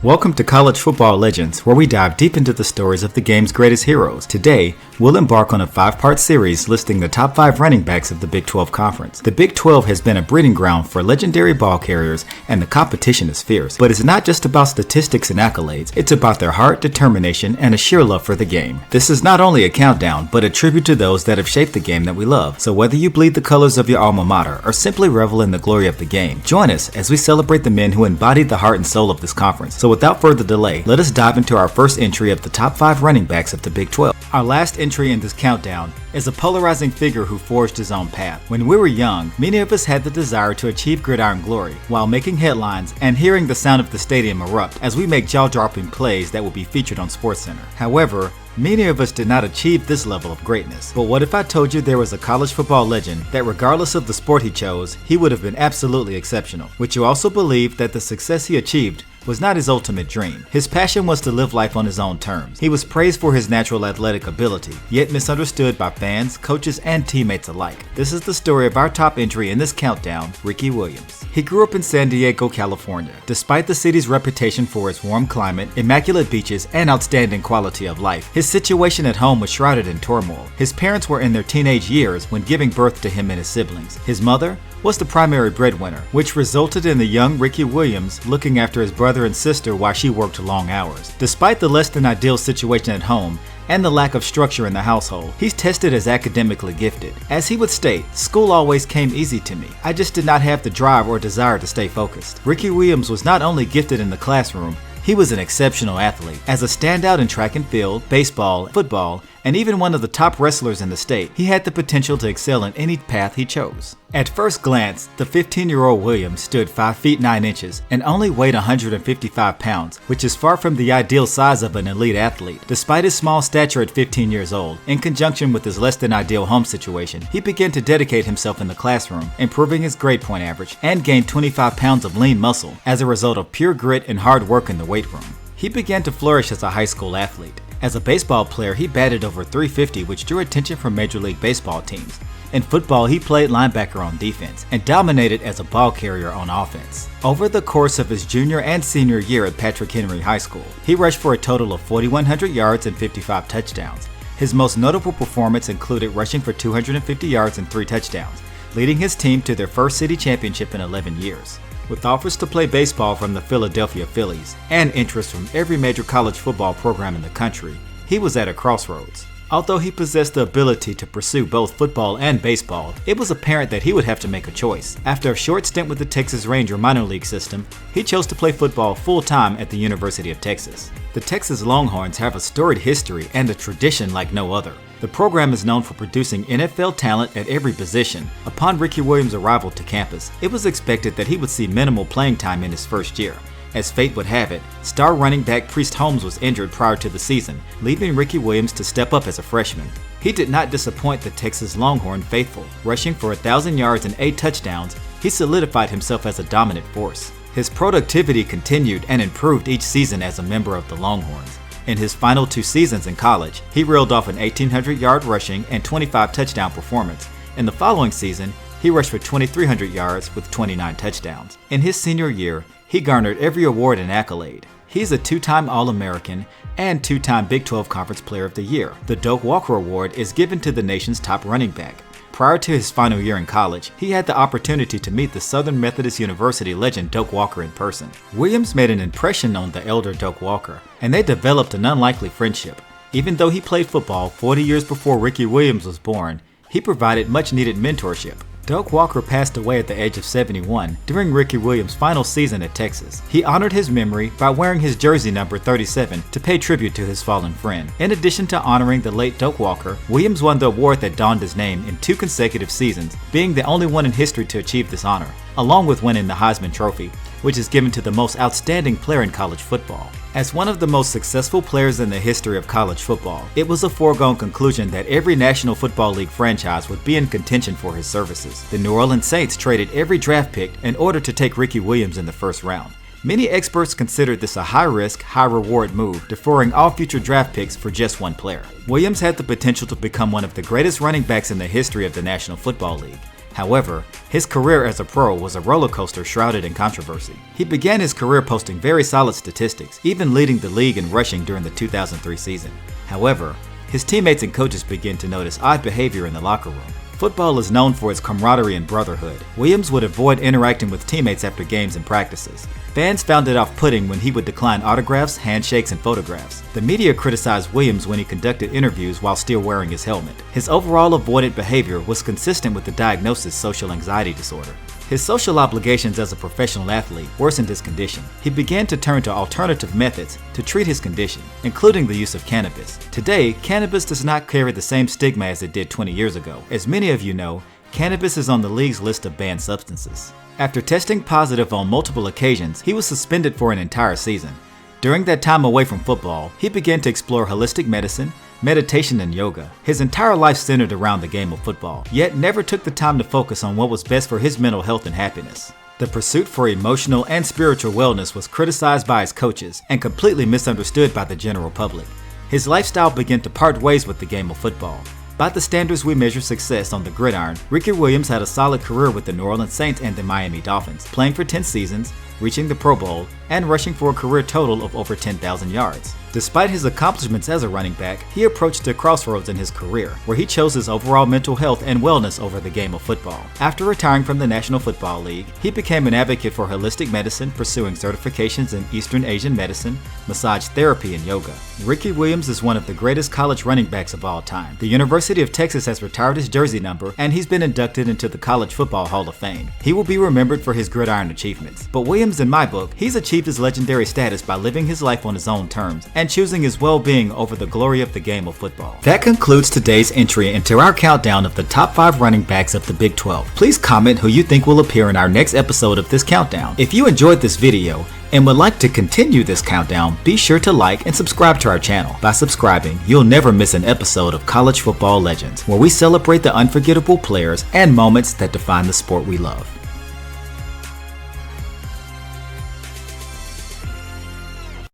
Welcome to College Football Legends, where we dive deep into the stories of the game's greatest heroes. Today, we'll embark on a 5-part series listing the top 5 running backs of the Big 12 Conference. The Big 12 has been a breeding ground for legendary ball carriers, and the competition is fierce. But it's not just about statistics and accolades, it's about their heart, determination, and a sheer love for the game. This is not only a countdown, but a tribute to those that have shaped the game that we love. So whether you bleed the colors of your alma mater, or simply revel in the glory of the game, join us as we celebrate the men who embodied the heart and soul of this conference. So without further delay, let us dive into our first entry of the top 5 running backs of the Big 12. Our last entry in this countdown is a polarizing figure who forged his own path. When we were young, many of us had the desire to achieve gridiron glory while making headlines and hearing the sound of the stadium erupt as we make jaw-dropping plays that will be featured on SportsCenter. However, many of us did not achieve this level of greatness. But what if I told you there was a college football legend that regardless of the sport he chose, he would have been absolutely exceptional? Would you also believe that the success he achieved was not his ultimate dream? His passion was to live life on his own terms. He was praised for his natural athletic ability, yet misunderstood by fans, coaches, and teammates alike. This is the story of our top entry in this countdown, Ricky Williams. He grew up in San Diego, California. Despite the city's reputation for its warm climate, immaculate beaches, and outstanding quality of life, his situation at home was shrouded in turmoil. His parents were in their teenage years when giving birth to him and his siblings. His mother was the primary breadwinner, which resulted in the young Ricky Williams looking after his brother and sister while she worked long hours. Despite the less than ideal situation at home and the lack of structure in the household, he's tested as academically gifted. As he would state, "School always came easy to me. I just did not have the drive or desire to stay focused." Ricky Williams was not only gifted in the classroom, he was an exceptional athlete. As a standout in track and field, baseball, football, and even one of the top wrestlers in the state, he had the potential to excel in any path he chose. At first glance, the 15-year-old Williams stood 5 feet 9 inches and only weighed 155 pounds, which is far from the ideal size of an elite athlete. Despite his small stature at 15 years old, in conjunction with his less than ideal home situation, he began to dedicate himself in the classroom, improving his grade point average, and gained 25 pounds of lean muscle as a result of pure grit and hard work in the weight room. He began to flourish as a high school athlete. As a baseball player, he batted over .350, which drew attention from Major League Baseball teams. In football, he played linebacker on defense and dominated as a ball carrier on offense. Over the course of his junior and senior year at Patrick Henry High School, he rushed for a total of 4,100 yards and 55 touchdowns. His most notable performance included rushing for 250 yards and 3 touchdowns, leading his team to their first city championship in 11 years. With offers to play baseball from the Philadelphia Phillies and interest from every major college football program in the country, he was at a crossroads. Although he possessed the ability to pursue both football and baseball, it was apparent that he would have to make a choice. After a short stint with the Texas Ranger minor league system, he chose to play football full-time at the University of Texas. The Texas Longhorns have a storied history and a tradition like no other. The program is known for producing NFL talent at every position. Upon Ricky Williams' arrival to campus, it was expected that he would see minimal playing time in his first year. As fate would have it, star running back Priest Holmes was injured prior to the season, leaving Ricky Williams to step up as a freshman. He did not disappoint the Texas Longhorn faithful. Rushing for 1,000 yards and 8 touchdowns, he solidified himself as a dominant force. His productivity continued and improved each season as a member of the Longhorns. In his final 2 seasons in college, he reeled off an 1,800-yard rushing and 25 touchdown performance. In the following season, he rushed for 2,300 yards with 29 touchdowns. In his senior year, he garnered every award and accolade. He's a 2-time All-American and 2-time Big 12 Conference Player of the Year. The Doak Walker Award is given to the nation's top running back. Prior to his final year in college, he had the opportunity to meet the Southern Methodist University legend Doak Walker in person. Williams made an impression on the elder Doak Walker, and they developed an unlikely friendship. Even though he played football 40 years before Ricky Williams was born, he provided much-needed mentorship. Doak Walker passed away at the age of 71 during Ricky Williams' final season at Texas. He honored his memory by wearing his jersey number 37 to pay tribute to his fallen friend. In addition to honoring the late Doak Walker, Williams won the award that donned his name in 2 consecutive seasons, being the only one in history to achieve this honor, along with winning the Heisman Trophy, which is given to the most outstanding player in college football. As one of the most successful players in the history of college football, it was a foregone conclusion that every National Football League franchise would be in contention for his services. The New Orleans Saints traded every draft pick in order to take Ricky Williams in the first round. Many experts considered this a high-risk, high-reward move, deferring all future draft picks for just one player. Williams had the potential to become one of the greatest running backs in the history of the National Football League. However, his career as a pro was a roller coaster shrouded in controversy. He began his career posting very solid statistics, even leading the league in rushing during the 2003 season. However, his teammates and coaches began to notice odd behavior in the locker room. Football is known for its camaraderie and brotherhood. Williams would avoid interacting with teammates after games and practices. Fans found it off-putting when he would decline autographs, handshakes, and photographs. The media criticized Williams when he conducted interviews while still wearing his helmet. His overall avoidant behavior was consistent with the diagnosis social anxiety disorder. His social obligations as a professional athlete worsened his condition. He began to turn to alternative methods to treat his condition, including the use of cannabis. Today, cannabis does not carry the same stigma as it did 20 years ago. As many of you know, cannabis is on the league's list of banned substances. After testing positive on multiple occasions, he was suspended for an entire season. During that time away from football, he began to explore holistic medicine, meditation, and yoga. His entire life centered around the game of football, yet never took the time to focus on what was best for his mental health and happiness. The pursuit for emotional and spiritual wellness was criticized by his coaches and completely misunderstood by the general public. His lifestyle began to part ways with the game of football. By the standards we measure success on the gridiron, Ricky Williams had a solid career with the New Orleans Saints and the Miami Dolphins, playing for 10 seasons, reaching the Pro Bowl, and rushing for a career total of over 10,000 yards. Despite his accomplishments as a running back, he approached a crossroads in his career, where he chose his overall mental health and wellness over the game of football. After retiring from the National Football League, he became an advocate for holistic medicine, pursuing certifications in Eastern Asian medicine, massage therapy, and yoga. Ricky Williams is one of the greatest college running backs of all time. The University of Texas has retired his jersey number, and he's been inducted into the College Football Hall of Fame. He will be remembered for his gridiron achievements. But Williams, in my book, he's achieved his legendary status by living his life on his own terms and choosing his well-being over the glory of the game of football. That concludes today's entry into our countdown of the top 5 running backs of the Big 12. Please comment who you think will appear in our next episode of this countdown. If you enjoyed this video and would like to continue this countdown, be sure to like and subscribe to our channel. By subscribing, you'll never miss an episode of College Football Legends, where we celebrate the unforgettable players and moments that define the sport we love.